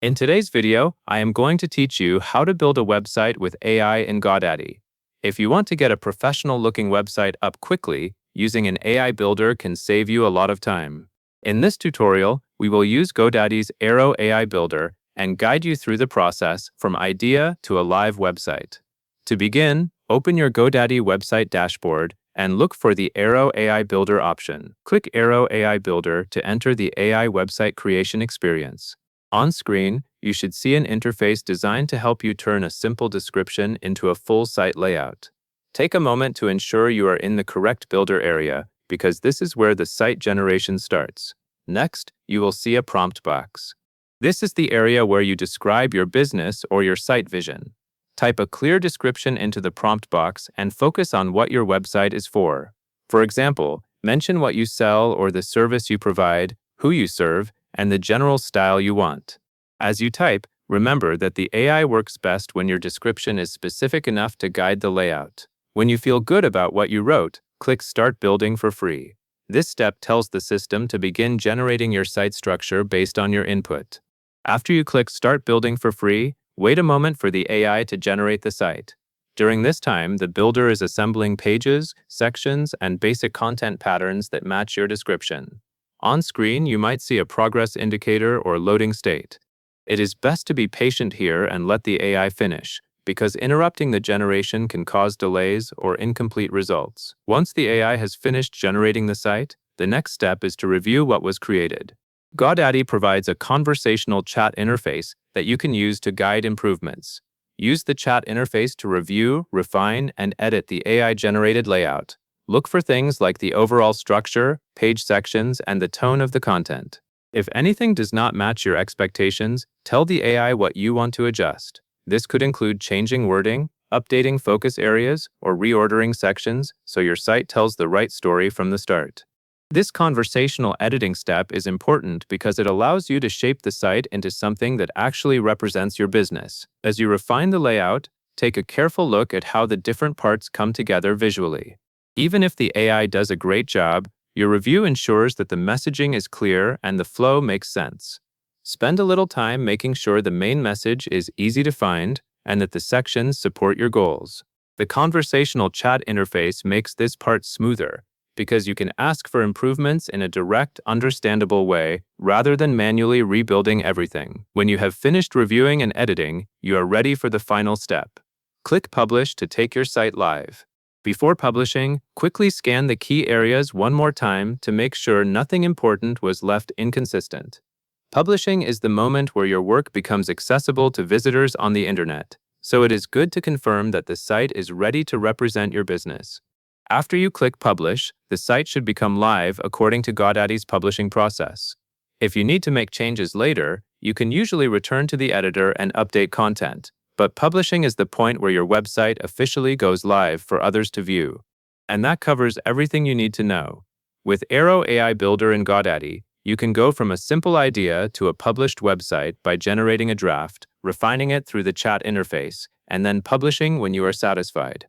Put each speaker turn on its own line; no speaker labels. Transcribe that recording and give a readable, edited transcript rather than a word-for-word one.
In today's video, I am going to teach you how to build a website with AI in Godaddy. If you want to get a professional-looking website up quickly, using an AI builder can save you a lot of time. In this tutorial, we will use Godaddy's Arrow AI Builder and guide you through the process from idea to a live website. To begin, open your Godaddy website dashboard and look for the Arrow AI Builder option. Click Arrow AI Builder to enter the AI website creation experience. On screen, you should see an interface designed to help you turn a simple description into a full site layout. Take a moment to ensure you are in the correct builder area, because this is where the site generation starts. Next, you will see a prompt box. This is the area where you describe your business or your site vision. Type a clear description into the prompt box and focus on what your website is for. For example, mention what you sell or the service you provide, who you serve, and the general style you want. As you type, remember that the AI works best when your description is specific enough to guide the layout. When you feel good about what you wrote, click Start Building for free. This step tells the system to begin generating your site structure based on your input. After you click Start Building for free, wait a moment for the AI to generate the site. During this time, the builder is assembling pages, sections, and basic content patterns that match your description. On screen, you might see a progress indicator or loading state. It is best to be patient here and let the AI finish, because interrupting the generation can cause delays or incomplete results. Once the AI has finished generating the site, the next step is to review what was created. Godaddy provides a conversational chat interface that you can use to guide improvements. Use the chat interface to review, refine, and edit the AI-generated layout. Look for things like the overall structure, page sections, and the tone of the content. If anything does not match your expectations, tell the AI what you want to adjust. This could include changing wording, updating focus areas, or reordering sections so your site tells the right story from the start. This conversational editing step is important because it allows you to shape the site into something that actually represents your business. As you refine the layout, take a careful look at how the different parts come together visually. Even if the AI does a great job, your review ensures that the messaging is clear and the flow makes sense. Spend a little time making sure the main message is easy to find and that the sections support your goals. The conversational chat interface makes this part smoother because you can ask for improvements in a direct, understandable way rather than manually rebuilding everything. When you have finished reviewing and editing, you are ready for the final step. Click Publish to take your site live. Before publishing, quickly scan the key areas one more time to make sure nothing important was left inconsistent. Publishing is the moment where your work becomes accessible to visitors on the internet, so it is good to confirm that the site is ready to represent your business. After you click Publish, the site should become live according to Godaddy's publishing process. If you need to make changes later, you can usually return to the editor and update content. But publishing is the point where your website officially goes live for others to view. And that covers everything you need to know. With Arrow AI Builder in Godaddy, you can go from a simple idea to a published website by generating a draft, refining it through the chat interface, and then publishing when you are satisfied.